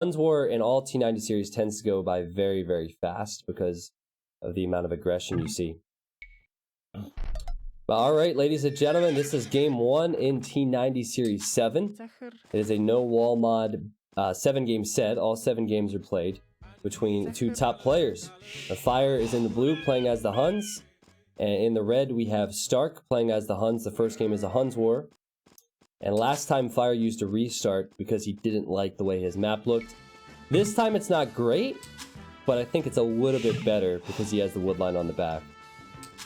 Huns War in all T90 series tends to go by very, very fast because of the amount of aggression you see. But all right, ladies and gentlemen, this is game 1 in T90 Series 7. It is a no-wall mod 7-game set. All 7 games are played between 2 top players. The Fire is in the blue, playing as the Huns. And in the red, we have Stark playing as the Huns. The first game is a Huns War. And last time, Fire used a restart because he didn't like the way his map looked. This time, it's not great, but I think it's a little bit better because he has the wood line on the back.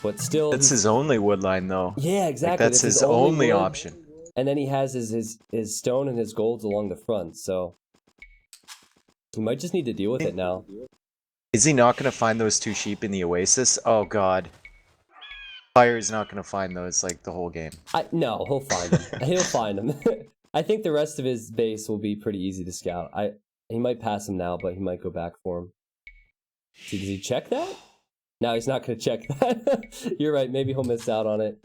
But still... That's his only wood line, though. Yeah, exactly. Like, that's his only option. And then he has his stone and his golds along the front, so... He might just need to deal with it now. Is he not going to find those 2 sheep in the Oasis? Oh, God. Fire is not going to find those, like, the whole game. No, he'll find them. He'll find them. I think the rest of his base will be pretty easy to scout. He might pass him now, but he might go back for him. Does he check that? No, he's not going to check that. You're right, maybe he'll miss out on it.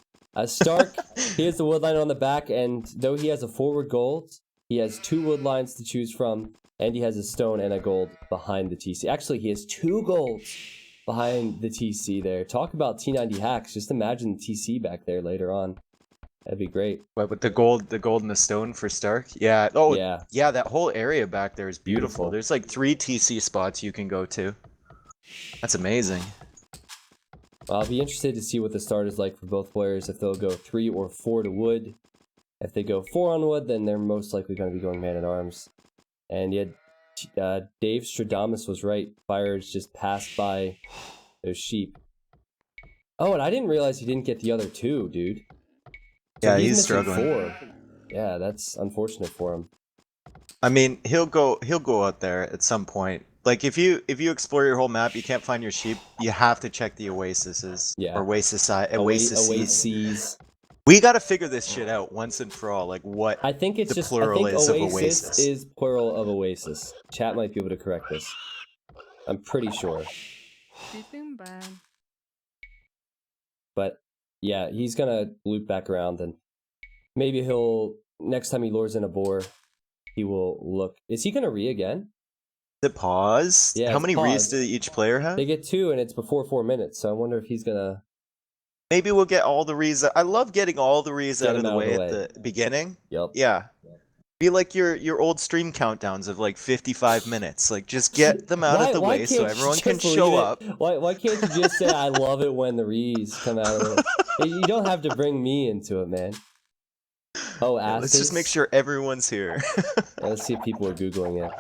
Stark, he has the wood line on the back, and though he has a forward gold, he has 2 wood lines to choose from, and he has a stone and a gold behind the TC. Actually, he has 2 golds behind the TC there. Talk about T90 hacks. Just imagine the TC back there later on. That'd be great. What, with the gold and the stone for Stark? Yeah. Oh, yeah, that whole area back there is beautiful. There's like 3 TC spots you can go to. That's amazing. I'll be interested to see what the start is like for both players, if they'll go 3 or 4 to wood. If they go 4 on wood, then they're most likely going to be going man-at-arms. And yet, Dave Stradamus was right. Fires just passed by those sheep. Oh, and I didn't realize he didn't get the other 2, dude. So yeah, he's struggling. 4. Yeah, that's unfortunate for him. I mean, he'll go out there at some point. Like if you explore your whole map, you can't find your sheep. You have to check the oases. Yeah. Or oases. We got to figure this shit out once and for all. Like what? I think it's the plural is of oasis is plural of oasis. Chat might be able to correct this. I'm pretty sure. But yeah, he's gonna loop back around, and maybe he'll next time he lures in a boar, he will look. Is he gonna re again? Is it pause? Yeah. How many re's do each player have? They get 2, and it's before 4 minutes. So I wonder if he's gonna. Maybe we'll get all the re's. I love getting all the re's out of the way at the beginning. Yep. Yeah. Be like your old stream countdowns of like 55 minutes. Like just get them out of the way so everyone can show up. Why can't you just say I love it when the re's come out of it? You don't have to bring me into it, man. Oh, yeah, let's just make sure everyone's here. Let's see if people are Googling it.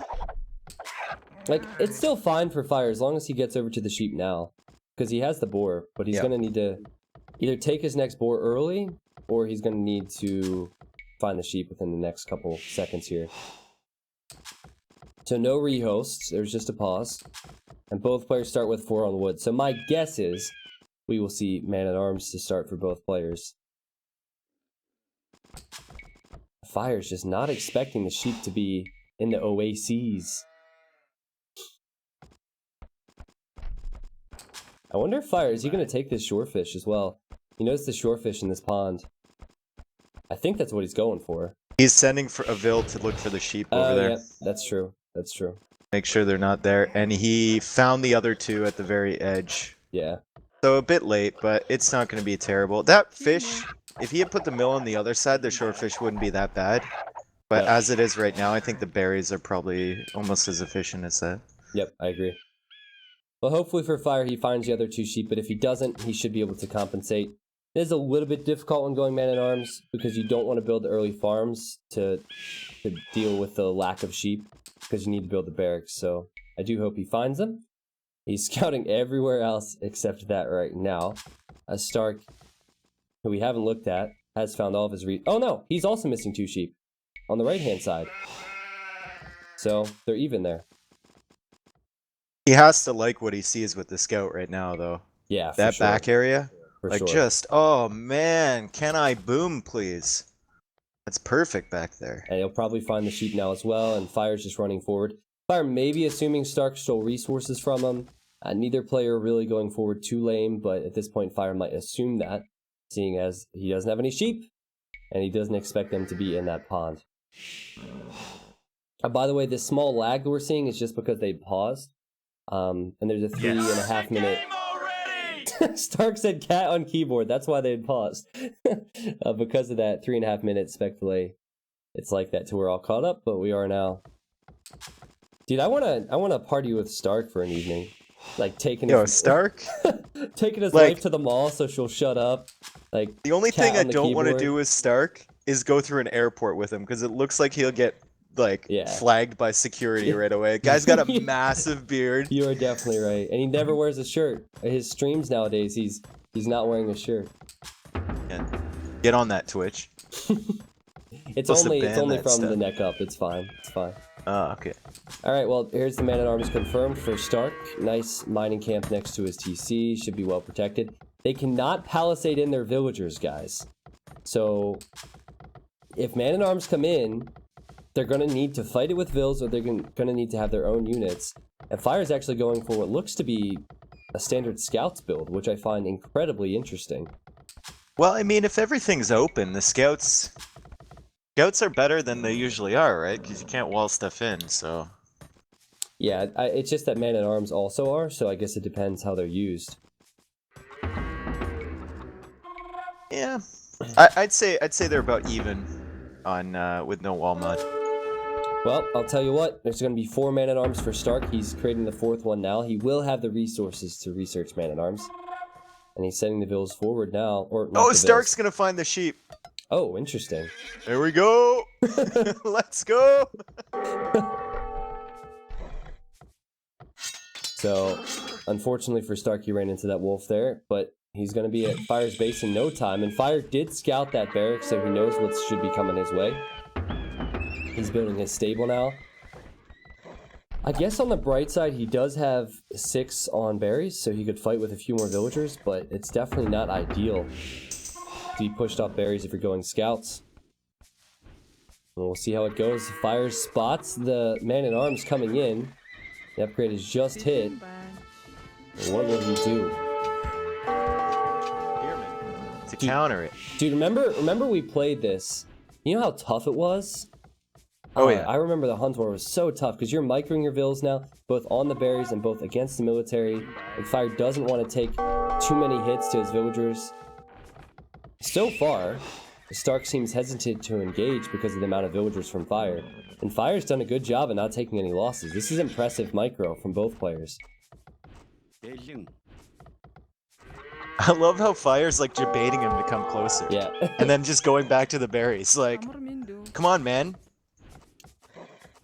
Like, it's still fine for Fire as long as he gets over to the sheep now. Because he has the boar, but he's going to need to either take his next boar early, or he's going to need to find the sheep within the next couple seconds here. So no rehosts, there's just a pause. And both players start with 4 on wood. So my guess is we will see man-at-arms to start for both players. Fire's just not expecting the sheep to be in the oases. I wonder if Fire, is he going to take this shorefish as well? He knows the shorefish in this pond. I think that's what he's going for. He's sending for a Vil to look for the sheep over there. Yeah, that's true. That's true. Make sure they're not there. And he found the other 2 at the very edge. Yeah. So a bit late, but it's not going to be terrible. That fish, if he had put the mill on the other side, the shorefish wouldn't be that bad. But as it is right now, I think the berries are probably almost as efficient as that. Yep, I agree. Well, hopefully for Fire, he finds the other 2 sheep, but if he doesn't, he should be able to compensate. It is a little bit difficult when going man-at-arms, because you don't want to build the early farms to deal with the lack of sheep, because you need to build the barracks, so I do hope he finds them. He's scouting everywhere else except that right now. Stark, who we haven't looked at, has found all of his Oh no, he's also missing 2 sheep on the right-hand side. So, they're even there. He has to like what he sees with the scout right now, though. Yeah, that sure. back area, For like sure. just, oh man, can I boom, please? That's perfect back there. And he'll probably find the sheep now as well, and Fire's just running forward. Fire may be assuming Stark stole resources from him. Neither player really going forward too lame, but at this point Fire might assume that, seeing as he doesn't have any sheep, and he doesn't expect them to be in that pond. By the way, this small lag we're seeing is just because they paused. And there's a 3.5 minute. Stark said cat on keyboard. That's why they had paused. Because of that 3.5 minute spec delay. It's like that till we're all caught up, but we are now. Dude, I wanna party with Stark for an evening. Like taking Stark? taking his Like, wife to the mall so she'll shut up. Like the only thing I don't want to keyboard. do with Stark is go through an airport with him, because it looks like he'll get flagged by security right away. Guy's got a massive beard. You are definitely right. And he never wears a shirt. His streams nowadays, he's not wearing a shirt. Yeah. Get on that, Twitch. It's only from the neck up. It's fine. It's fine. Oh, okay. Alright, well, here's the man-at-arms confirmed for Stark. Nice mining camp next to his TC. Should be well protected. They cannot palisade in their villagers, guys. So, if man-at-arms come in, they're going to need to fight it with Vils, or they're going to need to have their own units. And Fire's actually going for what looks to be a standard Scouts build, which I find incredibly interesting. Well, I mean, if everything's open, the Scouts are better than they usually are, right? Because you can't wall stuff in, so... Yeah, it's just that man-at-arms also are, so I guess it depends how they're used. Yeah. I'd say they're about even on with no wall mod. Well, I'll tell you what, there's going to be 4 man-at-arms for Stark. He's creating the 4th one now. He will have the resources to research man-at-arms. And he's sending the Vils forward now. Oh, Stark's going to find the sheep. Oh, interesting. There we go. Let's go. So, unfortunately for Stark, he ran into that wolf there, but he's going to be at Fire's base in no time. And Fire did scout that barrack, so he knows what should be coming his way. He's building his stable now. I guess on the bright side, he does have 6 on berries, so he could fight with a few more villagers, but it's definitely not ideal to be pushed off berries if you're going scouts. And we'll see how it goes. Fire spots the man-at-arms coming in. The upgrade is just hit. And what will he do? To counter it. Dude, remember we played this. You know how tough it was? Oh, yeah. I remember the Hunt War was so tough because you're microing your Vils now, both on the berries and both against the military. And Fire doesn't want to take too many hits to his villagers. So far, Stark seems hesitant to engage because of the amount of villagers from Fire. And Fire's done a good job of not taking any losses. This is impressive micro from both players. I love how Fire's like debating him to come closer. Yeah. And then just going back to the berries. Like, come on, man.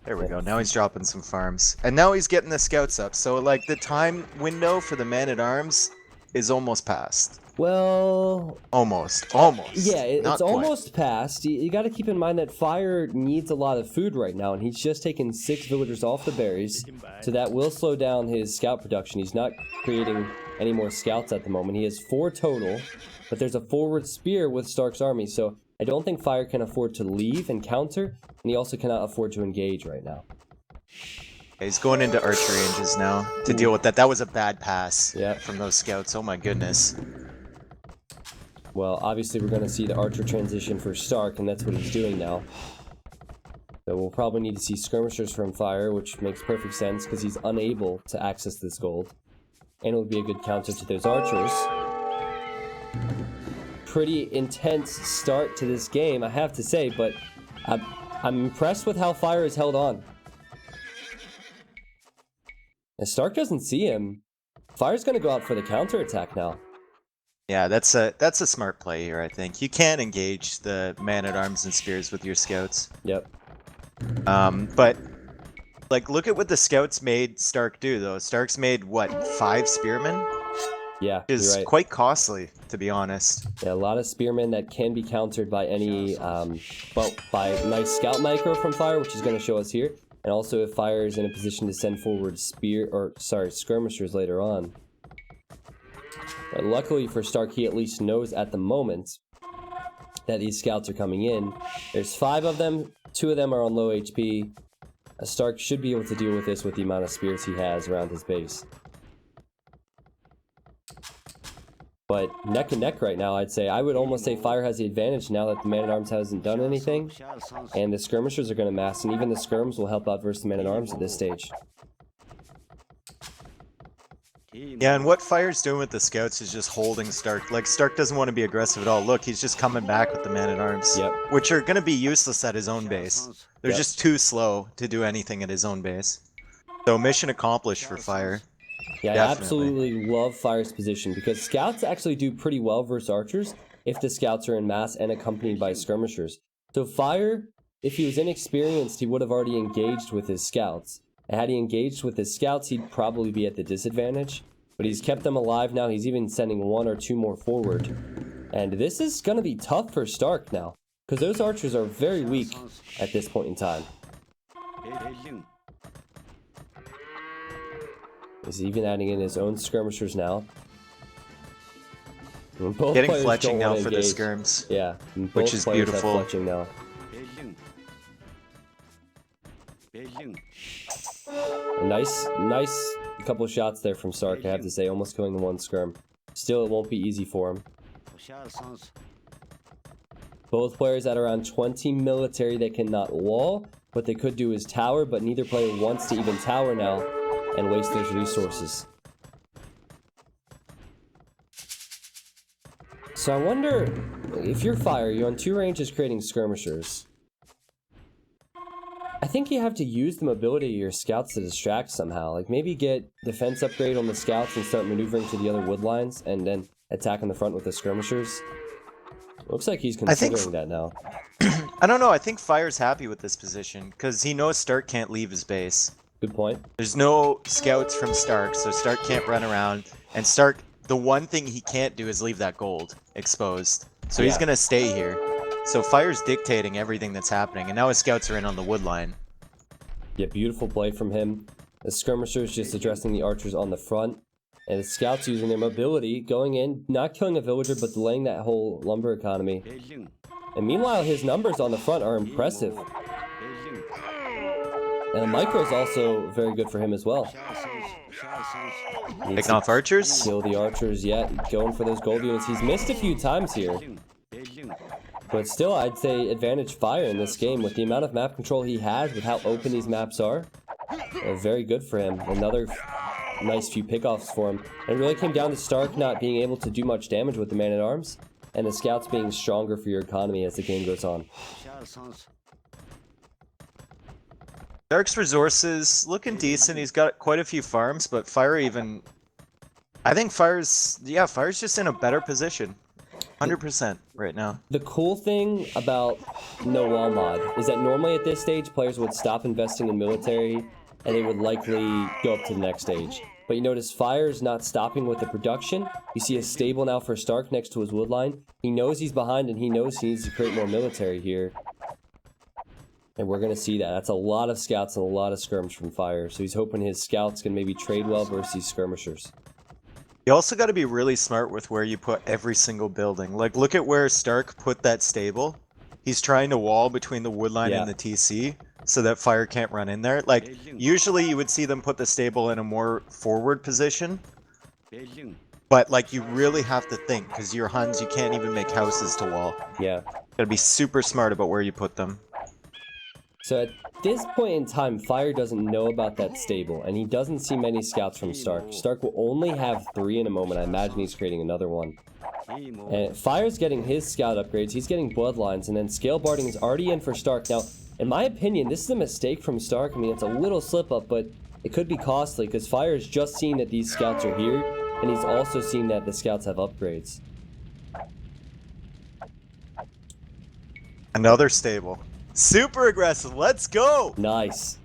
There we go. Now he's dropping some farms. And now he's getting the scouts up. So, like, the time window for the man-at-arms is almost past. Well... Almost. Yeah, it's almost past. You got to keep in mind that Fire needs a lot of food right now, and he's just taken 6 villagers off the berries, so that will slow down his scout production. He's not creating any more scouts at the moment. He has 4 total, but there's a forward spear with Stark's army, so I don't think Fire can afford to leave and counter, and he also cannot afford to engage right now. He's going into archer ranges now to deal with that. That was a bad pass Yeah. from those scouts. Oh my goodness. Well, obviously we're going to see the archer transition for Stark, and that's what he's doing now. So we'll probably need to see skirmishers from Fire, which makes perfect sense because he's unable to access this gold. And it would be a good counter to those archers. Pretty intense start to this game, I have to say, but I'm impressed with how Fire has held on. And Stark doesn't see him. Fire's going to go out for the counterattack now. Yeah, that's a smart play here, I think. You can engage the man-at-arms and spears with your scouts. Yep. But like, look at what the scouts made Stark do, though. Stark's made, what, 5 spearmen? Yeah, Which is right. quite costly, to be honest. Yeah, a lot of spearmen that can be countered by any, by nice scout micro from Fire, which is going to show us here. And also if Fire is in a position to send forward skirmishers later on. But luckily for Stark, he at least knows at the moment that these scouts are coming in. There's 5 of them, 2 of them are on low HP. Stark should be able to deal with this with the amount of spears he has around his base. But neck and neck right now, I'd say. I would almost say Fire has the advantage now that the Man-at-Arms hasn't done anything. And the skirmishers are going to mass, and even the skirms will help out versus the Man-at-Arms at this stage. Yeah, and what Fire's doing with the scouts is just holding Stark. Like, Stark doesn't want to be aggressive at all. Look, he's just coming back with the Man-at-Arms. Yep. Which are going to be useless at his own base. They're just too slow to do anything at his own base. So mission accomplished for Fire. Yeah, I absolutely love Fire's position because scouts actually do pretty well versus archers if the scouts are in mass and accompanied by skirmishers. So Fire, if he was inexperienced, he would have already engaged with his scouts. And had he engaged with his scouts, he'd probably be at the disadvantage. But he's kept them alive now. He's even sending 1 or 2 more forward. And this is going to be tough for Stark now, because those archers are very weak at this point in time. He's even adding in his own skirmishers now. Getting fletching now for the skirms. Yeah, which is beautiful. Fletching now. A nice couple of shots there from Stark, I have to say, almost killing the one skirm. Still, it won't be easy for him. Both players at around 20 military. They cannot wall. What they could do is tower, but neither player wants to even tower now and waste those resources. So I wonder, if you're Fire, you're on 2 ranges creating skirmishers. I think you have to use the mobility of your scouts to distract somehow. Like maybe get defense upgrade on the scouts and start maneuvering to the other wood lines and then attack on the front with the skirmishers. Looks like he's considering that now. I don't know, I think Fire's happy with this position because he knows Stark can't leave his base. Good point. There's no scouts from Stark, so Stark can't run around. And Stark, the one thing he can't do is leave that gold exposed. So he's going to stay here. So Fire's dictating everything that's happening, and now his scouts are in on the wood line. Yeah, beautiful play from him. The skirmishers just addressing the archers on the front. And the scouts using their mobility, going in, not killing a villager, but delaying that whole lumber economy. And meanwhile, his numbers on the front are impressive. And the micro is also very good for him as well. Picking off archers? Kill the archers, yeah, going for those gold units. He's missed a few times here. But still, I'd say advantage Fire in this game with the amount of map control he has, with how open these maps are. Very good for him. Another nice few pickoffs for him. And it really came down to Stark not being able to do much damage with the Man-at-Arms, and the scouts being stronger for your economy as the game goes on. Stark's resources looking decent. He's got quite a few farms, but Fire even... I think Fire's just in a better position. 100% right now. The cool thing about no wall mod is that normally at this stage, players would stop investing in military and they would likely go up to the next stage. But you notice Fire's not stopping with the production. You see a stable now for Stark next to his wood line. He knows he's behind and he knows he needs to create more military here. And we're going to see that. That's a lot of scouts and a lot of skirms from Fire. So he's hoping his scouts can maybe trade well versus these skirmishers. You also got to be really smart with where you put every single building. Like, look at where Stark put that stable. He's trying to wall between the wood line and the TC so that Fire can't run in there. Like, usually you would see them put the stable in a more forward position. But, like, you really have to think, because your Huns, you can't even make houses to wall. Yeah. Gotta be super smart about where you put them. So at this point in time, Fire doesn't know about that stable, and he doesn't see many scouts from Stark. Stark will only have 3 in a moment. I imagine he's creating another one. And Fire's getting his scout upgrades. He's getting bloodlines, and then scale barding is already in for Stark. Now, in my opinion, this is a mistake from Stark. I mean, it's a little slip-up, but it could be costly, because Fire's just seen that these scouts are here, and he's also seen that the scouts have upgrades. Another stable. Super aggressive, let's go! Nice.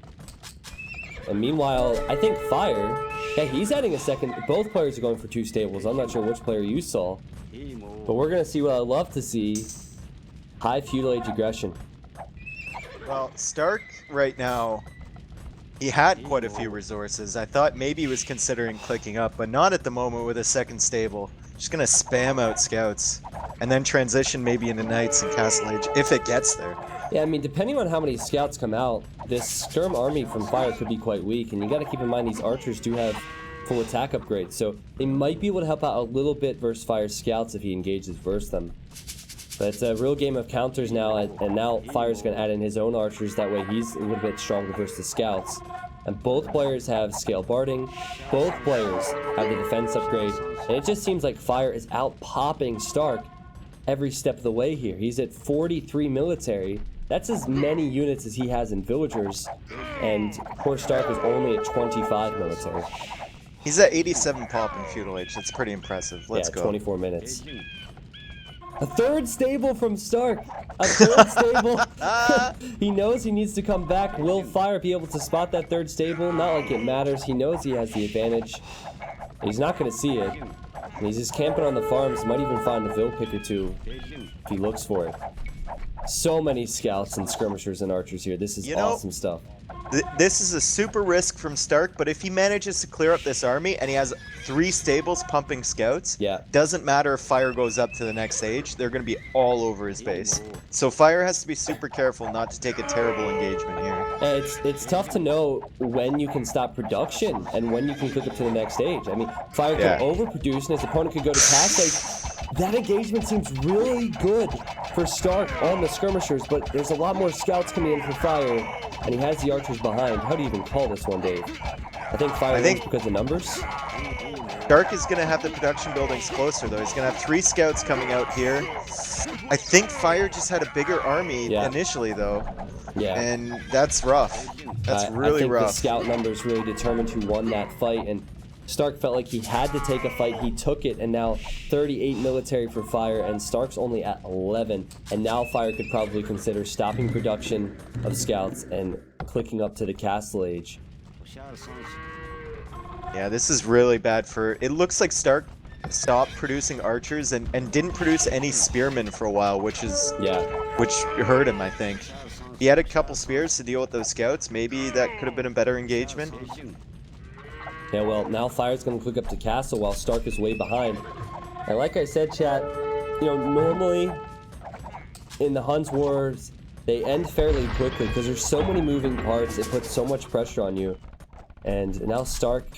And meanwhile, I think Fire, yeah, he's adding a second. Both players are going for 2 stables. I'm not sure which player you saw. But we're going to see what I love to see. High feudal age aggression. Well, Stark right now, he had quite a few resources. I thought maybe he was considering clicking up, but not at the moment with a second stable. Just going to spam out scouts. And then transition maybe into knights and castle age, if it gets there. Yeah, I mean, depending on how many scouts come out, this skirm army from Fire could be quite weak, and you got to keep in mind these archers do have full attack upgrades, so they might be able to help out a little bit versus Fire's scouts if he engages versus them. But it's a real game of counters now, and now Fire's going to add in his own archers, that way he's a little bit stronger versus the scouts. And both players have scale barding, both players have the defense upgrade, and it just seems like Fire is out popping Stark every step of the way here. He's at 43 military. That's as many units as he has in villagers, and poor Stark is only at 25 military. He's at 87 pop in Feudal Age. That's pretty impressive. Let's go. 24 minutes. A third stable from Stark. A third stable. He knows he needs to come back. Will Fire be able to spot that third stable? Not like it matters. He knows he has the advantage. He's not going to see it. And he's just camping on the farms. Might even find a Vil pick or two if he looks for it. So many scouts and skirmishers and archers here. This is awesome stuff. This is a super risk from Stark, but if he manages to clear up this army and he has 3 stables pumping scouts, doesn't matter if Fire goes up to the next stage, they're going to be all over his base. So Fire has to be super careful not to take a terrible engagement here. It's tough to know when you can stop production and when you can cook up to the next stage. I mean, Fire could overproduce and his opponent could go to cast. That engagement seems really good for Stark on the skirmishers, but there's a lot more scouts coming in for Fire, and he has the archers behind. How do you even call this one, Dave? I think Fire wins because of numbers. Stark is going to have the production buildings closer, though. He's going to have 3 scouts coming out here. I think Fire just had a bigger army initially, though. Yeah. And that's rough. That's really rough. I think the scout numbers really determined who won that fight, and Stark felt like he had to take a fight. He took it, and now 38 military for Fire, and Stark's only at 11. And now Fire could probably consider stopping production of scouts and clicking up to the castle age. Yeah, this is really bad for... It looks like Stark stopped producing archers and didn't produce any spearmen for a while, which is... which hurt him, I think. He had a couple spears to deal with those scouts. Maybe that could have been a better engagement. Yeah, well, now Fire's going to click up to castle while Stark is way behind. And like I said, chat, you know, normally in the Huns Wars, they end fairly quickly because there's so many moving parts. It puts so much pressure on you. And now Stark,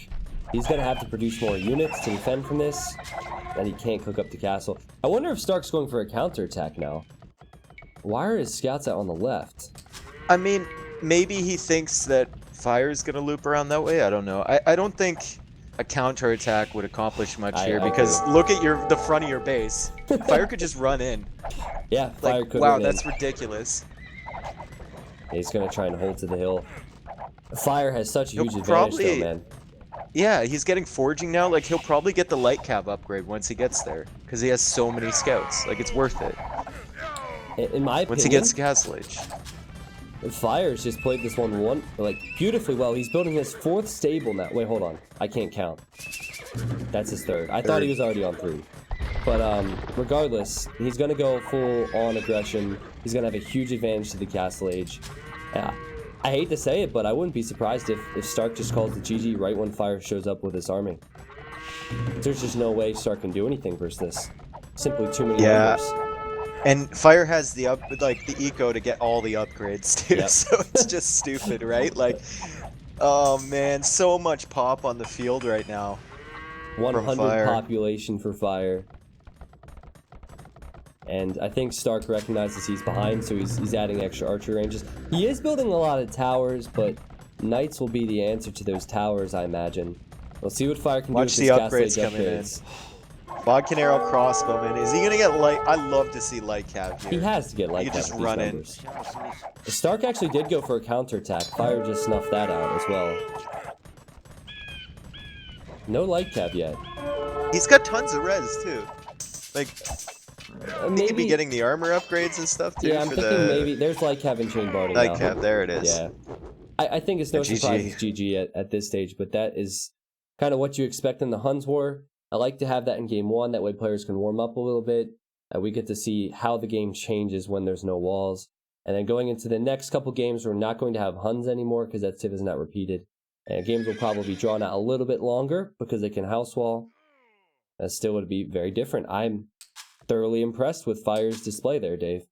he's going to have to produce more units to defend from this, and he can't click up to castle. I wonder if Stark's going for a counterattack now. Why are his scouts out on the left? I mean, maybe he thinks that Fire's gonna loop around that way. I don't know. I don't think a counterattack would accomplish much here because look at the front of your base. Fire could just run in. Yeah, Fire could. Wow, that's ridiculous. He's gonna try and hold to the hill. Fire has such a huge advantage, though, man. Yeah, he's getting forging now. Like he'll probably get the light cab upgrade once he gets there because he has so many scouts. Like it's worth it. In my opinion, once he gets Castle Age. Fire's just played this one like beautifully well. He's building his 4th stable now. Wait, hold on. I can't count. That's his 3rd. I thought he was already on 3. But regardless, he's gonna go full on aggression. He's gonna have a huge advantage to the Castle Age. I hate to say it, but I wouldn't be surprised if Stark just calls the GG right when Fire shows up with his army. There's just no way Stark can do anything versus this. Simply too many numbers. And Fire has the eco to get all the upgrades too, so it's just stupid, right? Like, oh man, so much pop on the field right now. 100 population for Fire. And I think Stark recognizes he's behind, so he's adding extra archer ranges. He is building a lot of towers, but knights will be the answer to those towers, I imagine. We'll see what Fire can do with his upgrades coming in. Bodkin Arrow crossbowman. Is he gonna get light? I love to see light cab here. He has to get light cab. Just run in. Stark actually did go for a counterattack. Fire just snuffed that out as well. No light cab yet. He's got tons of res too. Like, he could be getting the armor upgrades and stuff too. Yeah, I'm thinking maybe there's light cab and chain barding. Light cab, there it is. Yeah, I think it's no surprise it's GG at this stage, but that is kind of what you expect in the Huns War. I like to have that in game 1. That way players can warm up a little bit. We get to see how the game changes when there's no walls. And then going into the next couple games, we're not going to have Huns anymore because that tip is not repeated. And games will probably be drawn out a little bit longer because they can house wall. That still would be very different. I'm thoroughly impressed with Fire's display there, Dave.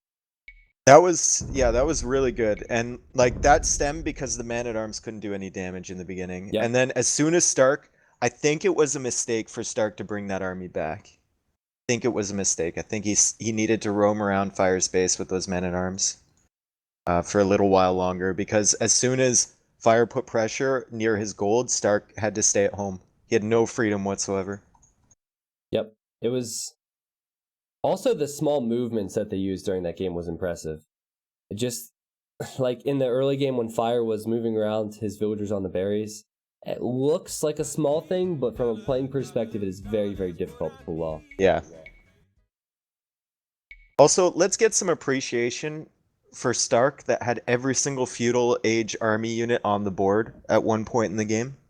That was really good. And like that stemmed because the man-at-arms couldn't do any damage in the beginning. Yep. And then as soon as Stark, I think it was a mistake for Stark to bring that army back. I think it was a mistake. I think he needed to roam around Fire's base with those men-at-arms for a little while longer, because as soon as Fire put pressure near his gold, Stark had to stay at home. He had no freedom whatsoever. Yep. It was also the small movements that they used during that game was impressive. It just like in the early game when Fire was moving around his villagers on the berries, it looks like a small thing, but from a playing perspective, it is very, very difficult to pull off. Yeah. Also, let's get some appreciation for Stark that had every single feudal age army unit on the board at one point in the game.